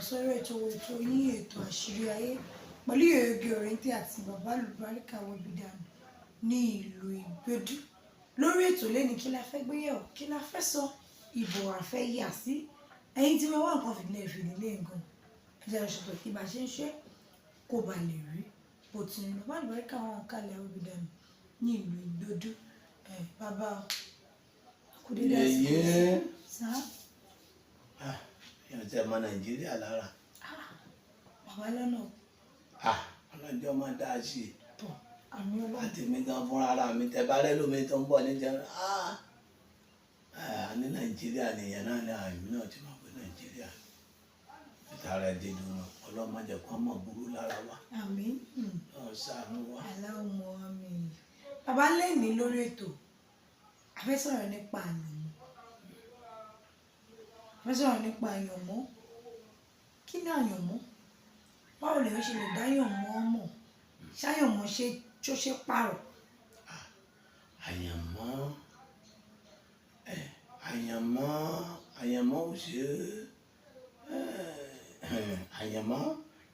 sórí ètò yín ètò àṣírí ayé pẹ̀lú Oyège Òrèǹtè àti bàbá àlùbáríkà Wẹ̀bìdànù ní ìlú Ìgbòdú. Lórí ètò lẹ́ni kí la fẹ́ gbéyẹ̀wò, kí la fẹ́ sọ, ìbò àfẹ́ yà sí. Ẹ̀yin tí wọ́n wá nǹkan fìdílé nǹkan ẹ̀jẹ̀ àṣetò kí bá ṣe ń ṣe kó ba lè rí bó ti ń lọ. Bàbá àlùbáríkà wọn kálẹ̀ Wẹ̀bìdànù ní ìlú Ìgbòdú. Bàbá kúdédé sá. Èèyàn tẹ ọmọ Nàìjíríà lára. Bàbá lọ́nà. Ọlọ́jọ́ máa dá sí i. Àmì ọlọ́run. Àti mi gan fúnra ara mi tẹ bá rẹ́ lómi tó ń bọ̀ ní jẹun. Ní Nàìjíríà nìyẹn náà ní àmì náà ti máa pé Nàìjíríà. Ìtara ẹ̀ dídùn náà ọlọ́mọ jẹ́ kó mọ̀ burú lára wa. Àmín. Ṣàánú wa. Aláwọ̀ àmì. Bàbá lẹ́ni lórí ètò a fẹ́ sọ̀rọ̀ nípa àyànmọ́. A fẹ́ sọ̀rọ̀ nípa àyànmọ́. Kí ni àyànmọ́? Báwo lè ṣe lè dá àyànmọ́ mọ̀? Ṣáyànmọ́ tó ṣe pààrọ̀? Àyànmọ́ ò ṣe àyànmọ́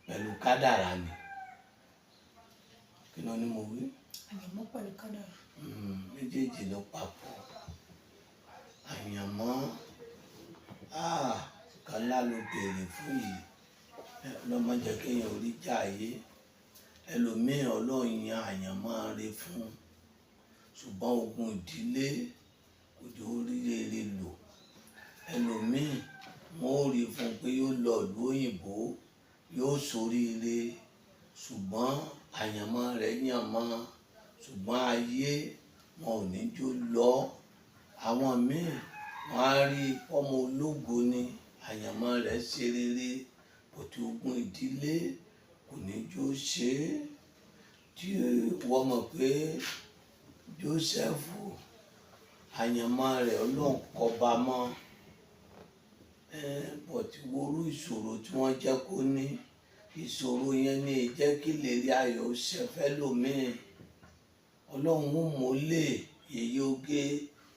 pẹ̀lú kádàrá ni. Kí ló ní mo wí? Àyànmọ́ pẹ̀lú kádàrá. Méjèèjì ló papọ̀. Àyànmọ́ kálá ló béèrè fún yìí. Ọlọ́mọ jẹ́ kéèyàn orí jà ayé. Ẹlòmíì Ọlọ́run yan àyànmọ́ rẹ̀ fún, ṣùgbọ́n ogun ìdílé kò jẹ́ orí rere lò. Ẹlòmíì wọ́n ò rí fún pé yóò lọ ìlú òyìnbó, yóò ṣoríire, ṣùgbọ́n àyànmọ́ rẹ̀ yàn mọ́, ṣùgbọ́n ayé wọn ò ní jó lọ. Àwọn míì wọ́n á rí ọmọ ológo ni àyànmọ́ rẹ̀ ṣe rere, bọ̀tí ogun ìdílé kò ní jó ṣe é. Tí wọ́n mọ̀ pé Jósẹ́fù àyànmọ́ rẹ̀ Ọlọ́run kọba mọ́, bọ̀tí worú ìṣòro tí wọ́n jẹ́ kó ní, ìṣòro yẹn ní jẹ́ kí ìlérí ayọ̀ ṣẹ fẹ́lòmíì. Ọlọ́run mú mọ́lẹ̀ yèyé oge,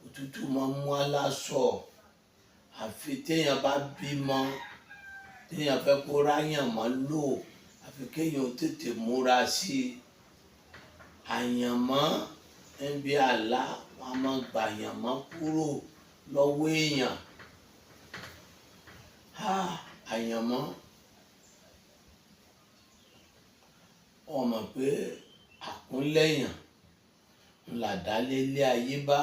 òtútù máa mú aláṣọ. Àfi téèyàn bá bímọ, téèyàn fẹ́ kó ráyàn mọ́ lò, àfi kéèyàn tètè múra sí i. Àyànmọ́ níbi àlá wọn máa gba àyànmọ́ kúrò lọ́wọ́ èèyàn. Àyànmọ́ ó mọ̀ pé àkúnlẹ̀yàn ńlàdálé ilé ayé bá.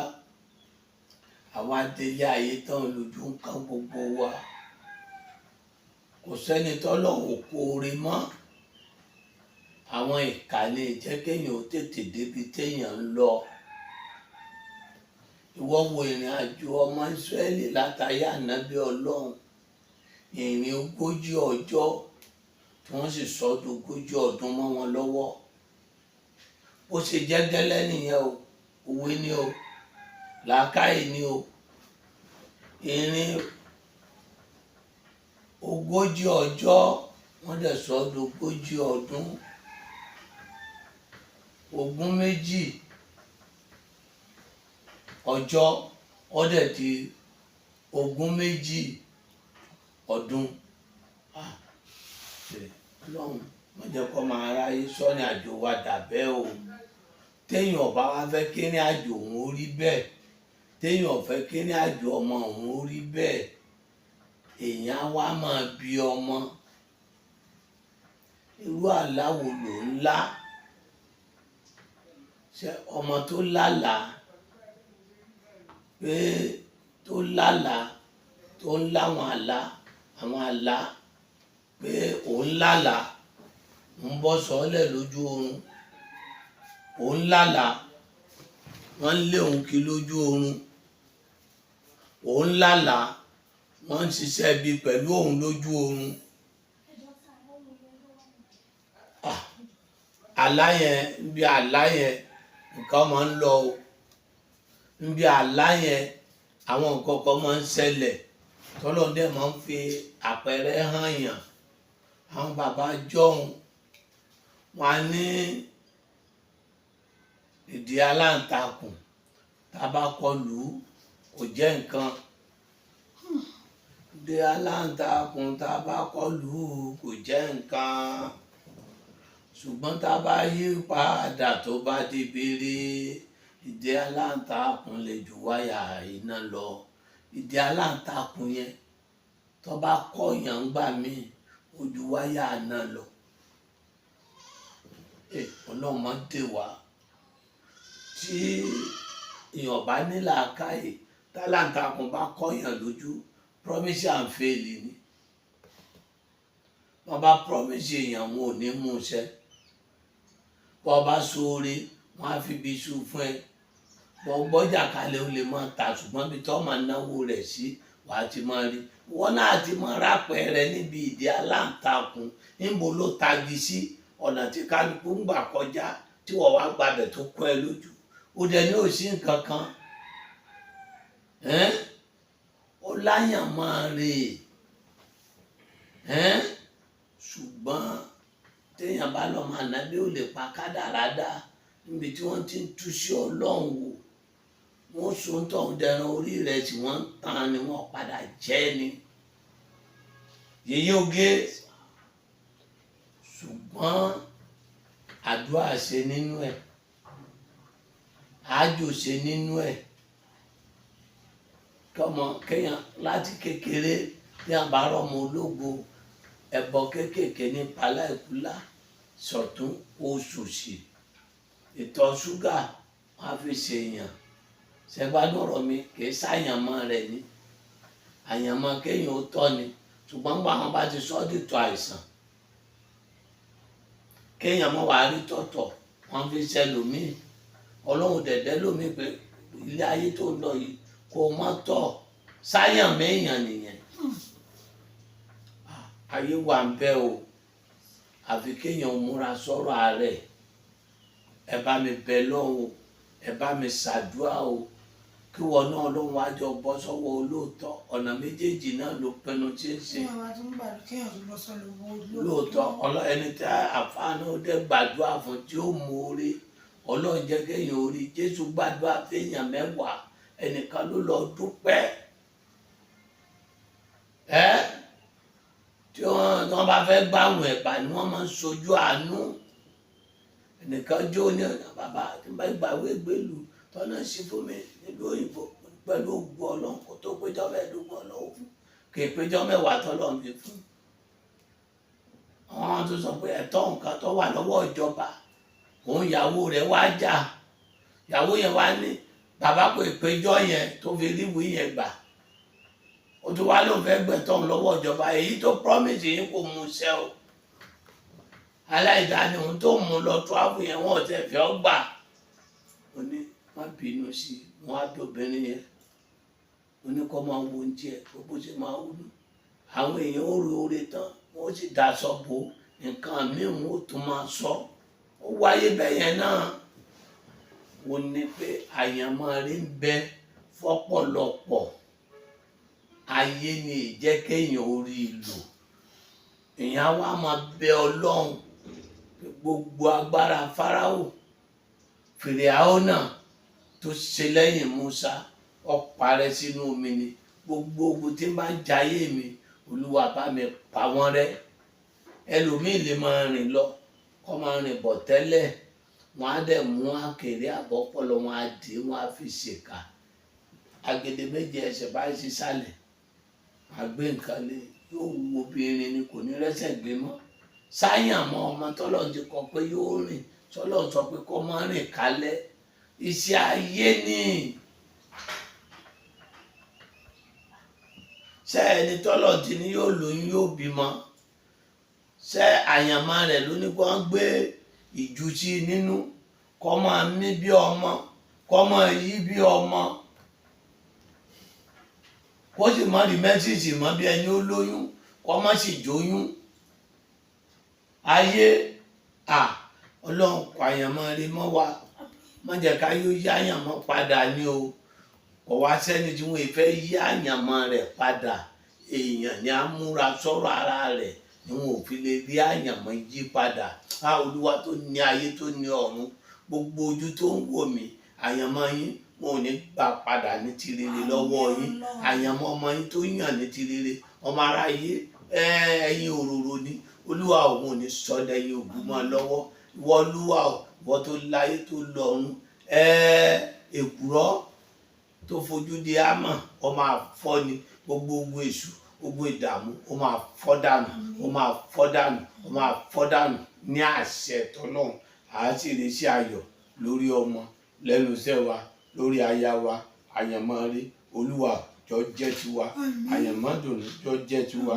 Àwa délé ayé tán lójú nǹkan gbogbo wa. Kò sẹ́ni tọ́lọ́run kó oore mọ́. Àwọn ìkà lè jẹ́ kéèyàn ó tètè débi téèyàn ń lọ. Ìwọ wo ìrìn àjò ọmọ Ísírẹ́lì látayé ànábì Ọlọ́run. Ìrìn 40 ọjọ́ tí wọ́n sì sọ́dún 40 ọdún mọ́ wọn lọ́wọ́. Bó ṣe jẹ́ gẹ́lẹ́ nìyẹn o, òwe ni o, làákàyè ni o. Ìrìn 40 ọjọ́ wọ́n dẹ̀ sọ́dún 40 ọdún. Ogún méjì ọjọ́ ó dẹ̀ di 20 ọdún. Ọlọ́run má jẹ́ kó máa ráyé sọ́ni àjò wa dàbẹ́ o. Téèyàn bá wá fẹ́ kí ní àjò òun ó rí bẹ́ẹ̀, téèyàn fẹ́ kí ní àjò ọmọ òun ó rí bẹ́ẹ̀, èèyàn wá máa bí ọmọ. Irú àlá wo lò ń lá? Ṣé ọmọ tó lálàá pé tó lálàá tó ń láwọn àlá pé òun lálàá ń bọ́ sọ́ọ́lẹ̀ lójú oorun, òun lálàá wọ́n ń lé òun kí lójú oorun, òun lálàá wọ́n ń ṣiṣẹ́ bí pẹ̀lú òun lójú oorun. Àlá yẹn bí àlá yẹn nǹkan máa ń lọ o. Níbi àlá yẹn àwọn nǹkan kan máa ń ṣẹlẹ̀ tọ́lọ́run dẹ̀ máa ń fi àpẹẹrẹ hàn yàn. Àwọn bàbá jọ̀hún wọn á ní ìdí aláǹtakùn tá a bá kọlù kò jẹ́ nǹkan. ìdè aláǹtakùn tá a bá kọlù kò jẹ́ nǹkan, ṣùgbọ́n tá a bá yí padà tó bá di bèrè, ìdè aláǹtakùn lè ju wáyà iná lọ. Ìdè aláǹtakùn yẹn tó bá kọ̀yàn gbà mí ó ju wáyà náà lọ. Ọlọ́run má dè wá. Tí èèyàn bá ní làákàyè, táláǹtakùn bá kọ̀yàn lójú, promise and fail ni. Wọ́n bá promise èèyàn wọn ò ní mú ṣẹ. Bọ́ bá ṣoore wọ́n á fi bí iṣu fún ẹ. Bọ́ gbọ́jà kalẹ̀ ó lè máa tà, ṣùgbọ́n bí tọ́ máa náwó rẹ̀ sí wàá ti máa rí. Wọ́n náà ti máa rápẹ́ rẹ níbi ìdè aláǹtakùn níbo ló tagi sí ọ̀nà tí kálukú ń gbà kọjá tí wọ́n wá gbàbẹ̀ tó kọ́ ẹ lójú. Ó dẹ̀ ní òsì nǹkan kan. Ó láyàn máa rè ṣùgbọ́n téèyàn bá lọ máa nábí ó lè pa kádàrá dá níbi tí wọ́n ti ń tú sí Ọlọ́run wò. Wọ́n so ń tọ̀hún dẹran orí rẹ̀ tí wọ́n ń tan ni wọ́n padà jẹ́ ni. Yèyé oge ṣùgbọ́n àdúrà ṣe nínú ẹ̀, àjò ṣe nínú ẹ̀. Kọ́mọ kéèyàn láti kékeré tí a bá rọ́mọ ológo ẹbọ kéékèèké ní paláìkúlá sọ̀tún oṣooṣì. Ìtọ̀ ṣúgà wọ́n á fi ṣe èèyàn. Ṣẹ̀gbádùn ọ̀rọ̀ mi kì í ṣàyànmọ́ rẹ̀ ni. Àyànmọ́ kéèyàn ó tọ́ ni, ṣùgbọ́n nígbà wọn bá ti sọ́ dìtọ̀ àìsàn. Kéèyàn mọ́ wàá rí tọ̀tọ̀ wọ́n fi ṣẹlòmíì. Ọlọ́run dẹ̀dẹ́ lómii pé ilé ayé tó ń lọ yìí kò mọ́ tọ̀ sáyàn méèyàn nìyẹn. Ayé wà ń bẹ o, àfi kéèyàn múra sọ́rọ̀ ààrẹ. Ẹ bá mi bẹ lọ́hùn, ẹ bá mi ṣàdúrà o, kí wọn náà lóhun wá jọ bọ́ sọ́wọ́ olóòótọ́. Ọ̀nà méjèèjì náà ló pinnu tí ń ṣe. Lóòótọ́ ẹni tí àfáà náà dẹ̀ gbàdúrà fún tí ó mú orí, Ọlọ́run jẹ́ kéèyàn orí. Jésù gbàdúrà fẹ́yàn 10, ẹnìkan ló lọ dúpẹ́. Tí wọ́n bá fẹ́ gbàwọ̀n ẹ̀bà ni wọ́n máa ń sojú àánú. Ẹnìkan jó ní ọ̀nà bàbá tí n bá gbàwé gbèlú tọ́nà sí fún mi nílùú òyìnbó pẹ̀lú ògbó Ọlọ́run kó tó péjọ 15 Ọlọ́run fún, kì í péjọ 10 tọ́lọ́run fi fún. Àwọn tó sọ pé ẹ̀tọ́ nǹkan tó wà lọ́wọ́ ìjọba òun ìyàwó rẹ̀ wá jà. Ìyàwó yẹn wá ní bàbá kò ìpéjọ yẹn tó fi ríwèé yẹn gbà. Ó tún wá ló fẹ́ gbẹ̀tọ́ lọ́wọ́ ìjọba, èyí tó promise yín kò mú ṣẹ o. Aláìdáni ohun tó mú lọ travel yẹn wọ́n tẹ̀ fẹ́ ọ gbà. Ó ní má bínú sí i, wọ́n á bí obìnrin yẹn. Ó ní kó máa wo oúnjẹ bó ṣe máa wúlò. Àwọn èèyàn ó rí oore tán wọ́n sì daṣọ bò nǹkan míì wọ́n ó tún máa sọ. Ó wáyé bẹ́yẹn náà. Ó ní pé àyànmọ́ rí ń bẹ fọ́pọ̀lọpọ̀. Ayé ni ìjẹ́ kéèyàn orí ìlò. Èèyàn wá máa bẹ Ọlọ́run gbogbo agbára Fáráò, Fìràhónà tó ṣe lẹ́yìn Músà ó parẹ́ sínú omi ni. Gbogbo ogun tí máa ń jayé mi Olúwa bá mi pa wọ́n rẹ́. Ẹlòmíì lè máa rìn lọ kó máa rìn bọ̀ tẹ́lẹ̀, wọ́n á dẹ̀ mú àkèré àbọ̀pọ̀lọ wọn á dì í, wọ́n á fi ṣèkà. Agede méje ẹsẹ̀ báyìí sísàlẹ̀, àgbé nǹkan lé yóò wo obìnrin ni kò ní rẹ́sẹ̀ gbé mọ́. Sáyàn mọ́ ọmọ tọ́lọ̀ ti kọ pé yóò rìn, tọ́lọ̀ sọ pé kó má rìn kálẹ̀. Iṣẹ́ ayé ni. Ṣé ẹni tọ́lọ̀ ti ní yóò lóyún yóò bímọ? Ṣé àyànmọ́ rẹ̀ ló ní kó gbé ìjú sí nínú, kó máa mí bí ọmọ, kó máa yí bí ọmọ, kó sì má rí mẹ́sìsì mọ́ bí ẹni ó lóyún, kó má sì jóyún? Ayé Ọlọ́run kọ àyànmọ́ rí mọ́ wa. Má jẹ́ ká yóò yí àyànmọ́ padà ní o. Kò wá sẹ́ni tí wọ́n fẹ́ yí àyànmọ́ rẹ̀ padà. Èèyàn ni á múra sọ́rọ̀ ara rẹ̀ ni wọn ò fi lè rí àyànmọ́ yí padà. Olúwa tó ní ayé tó ní ọ̀run, gbogbo ojú tó ń wò mí, àyànmọ́ yín wọn ò ní gbà padà ní ti rere lọ́wọ́ yín. Àyànmọ́ ọmọ yín tó yàn ní ti rere, ọmọ aráyé ẹ̀yin òróró ni, olúwa òun ò ní sọdẹ ẹ̀yin ògùn mọ́ lọ́wọ́. Ìwọ olúwa ò, ìwọ tó láyé tó lọ́run, èkùrọ́ tó fojú di àmọ́ ó máa fọ́ ni, gbogbo ogun èṣù, gbogbo ìdààmú ó máa fọ́ dànù, ó máa fọ́ dànù, ó máa fọ́ dànù ní àṣẹ tọ́lọ́run. À sì rí sí ayọ̀ lórí ọmọ, lẹ́nu iṣẹ́ wa, lórí aya wa, àyànmọ́ ire olúwa jọ jẹ́ tiwa, àyànmọ́ dùnú jọ jẹ́ tiwa.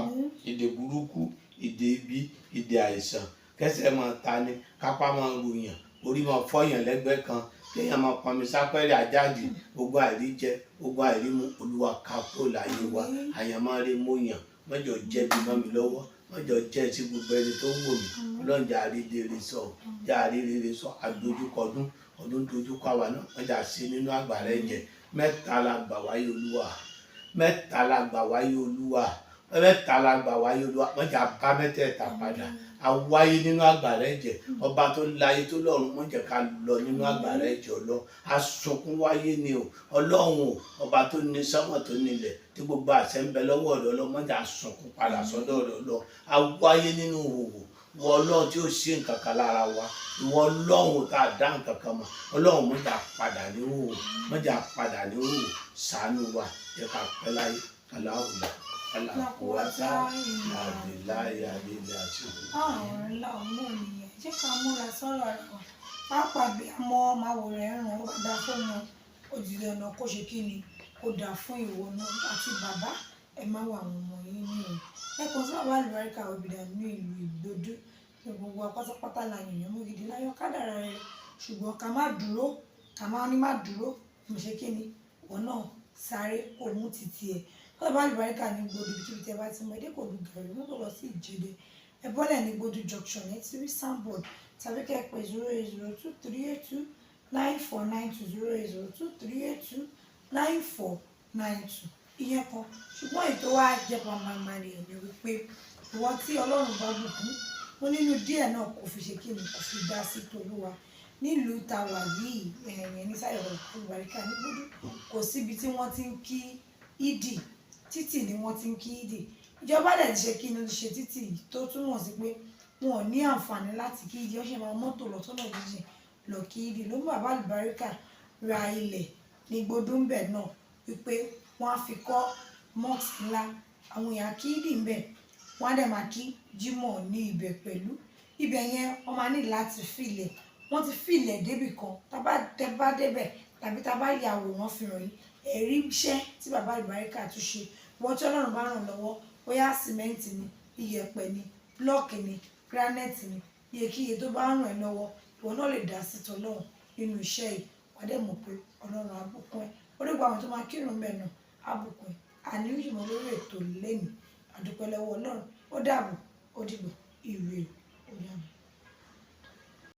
Ìdè burúkú, ìdè ibi, ìdè àìsàn, kẹsẹ̀ máa ta ni, kápá máa ròyàn, orí máa fọyàn lẹ́gbẹ̀ẹ́ kan, kéèyàn máa pọnmi sápẹ́rẹ́ àjáde, gbogbo àìríjẹ, gbogbo àìrímu, olúwa ká kúrò láyé wa. Àyànmọ́ ire mo yàn, mọ́jọ jẹ́ bí mọ́ mi lọ́wọ́, mọ́jọ jẹ́ sí gbogbo ẹni tó ń wò mí. Ọlọ́run jẹ́ àrídèrè sọ, jẹ́ àrídèrè sọ, àdójúkọdún, ọdún dojúkọ àwa náà, mọ́jà sí nínú àgbàrá ẹ̀jẹ̀. Mẹ́ta la gbà wáyé olúwa, mẹ́ta la gbà wáyé olúwa, mẹ́ta la gbà wáyé olúwa, mọ́jà bá mẹ́tẹ̀ẹ̀ta padà. A wáyé nínú àgbàrá ẹ̀jẹ̀, ọba tó láyé tó lọ́run, mọ́ jẹ́ ká lọ nínú àgbàrá ẹ̀jẹ̀ Ọlọ́run. A sunkún wáyé ni o, Ọlọ́run o, ọba tó ní sánmọ̀ tó nílẹ̀, tí gbogbo àṣẹ ń bẹ lọ́wọ́ ọ̀dọ̀ Ọlọ́run, mọ́ jẹ́ sunkún padà sọ́dọ̀ ọ̀dọ̀ Ọlọ́run. A wáyé nínú òwò, ìwọ Ọlọ́run tí ó ṣe nǹkan kan lára wa, ìwọ Ọlọ́run tá a dá nǹkan kan mọ̀, Ọlọ́run mọ́ jẹ́ padà ní òwò, mọ́ jẹ́ padà ní òwò, ṣàánú wa, jẹ́ ká pẹ́ láyé, aláwùlà. Alákòwátá àbíláyà lílẹ̀ àti òwò. Àwọn ńlá ọmọ nìyẹn, jẹ́ ká múra sọ́rọ̀ ara wa. Pápá bí àmọ́ máa wò rẹ̀ ràn ó dá fún wọn, òjìlẹ̀ ọ̀nà kó ṣe kí ni, kó dà fún ìwọ náà àti bàbá. Ẹ má wà àwọn ọmọ yín ní o. Ẹ kàn sí bàbá àlùbáríkà Òbídàn ní ìlú Ìgbòdú. Gbogbo wa pátápátá la yìnyín mú gidi láyọ̀ kádàrá rẹ̀. Ṣùgbọ́n ká má dúró, ká má ní má dúró, mo ṣe kí ni, ìwọ náà sáré kó mú títì ẹ̀. Bàbá àlùbáríkà ní Ìgbòdú bí tí ẹ bá ti mọ èdè kò dùn gàrí, mú kó lọ sí Ìjẹ̀dè. Ẹ bọ́lẹ̀ ní Ìgbòdú junction, ẹ ti rí soundboard tàbí kẹ́ ẹ pè 08023829492 08023829492. Ìyẹn kan. Ṣùgbọ́n ètò wa jẹ́ pàmàmàrì ẹ̀ ní wípé ìwọ tí Ọlọ́run bá bùkún, ó nínú díẹ̀ náà kò fi ṣe kí ni, kò fi dá sí tolúwa. Nílùú tàwa yìí, ẹ̀yẹn ní sáyẹ̀ àlùbáríkà ní Ìgbòdú, kò síbi tí wọ́n ti ń kí ìdì, títì ni wọ́n ti ń kí ìdì. Ìjọba dẹ̀ ti ṣe kí ni, ṣe títì tó túmọ̀ sí pé wọn ò ní àǹfààní láti kí ìdí, ó ṣe máa mọ́tò lọ sọ́nà jíjìn lọ kí ìdí. Ló ń bàbá àlùbáríkà ra ilẹ̀ ní Ìgbòdú ń bẹ̀ náà wípé wọ́n á fi kọ́ mosque ńlá, àwọn èèyàn kí ìdí ń bẹ̀, wọ́n á dẹ̀ máa kí jímọ̀ ní ibẹ̀ pẹ̀lú. Ibẹ̀ yẹn wọ́n máa ní láti fìlẹ̀, wọ́n ti fìlẹ̀ débì kan, tẹ́ bá débẹ̀ tàbí tá bá ya àwòrán fi hàn yín, ẹ̀rí iṣẹ́ tí bàbá àlùbáríkà tún ṣe. Wọ́n tí Ọlọ́run bá ràn lọ́wọ́, bóyá sìmẹ́ǹtì ni, iyẹ̀pẹ̀ ni, blọ́ọ̀kì ni, granite ni, iyekíye tó bá ràn ẹ́ lọ́wọ́, ìwọ náà lè dá sí tọ́lọ́run nínú iṣẹ́ yìí. Wàá dẹ̀ mọ̀ pé Ọlọ́run á bùkún ẹ. Ó dé gba àwọn tó máa kírun bẹ́ẹ̀ náà á bùkún ẹ. Àní ìjùmọ̀ lórí ètò lẹ́nu. A dúpẹ́ lọ́wọ́ Ọlọ́run. Ó dàbọ̀, ó dìgbà, ire o.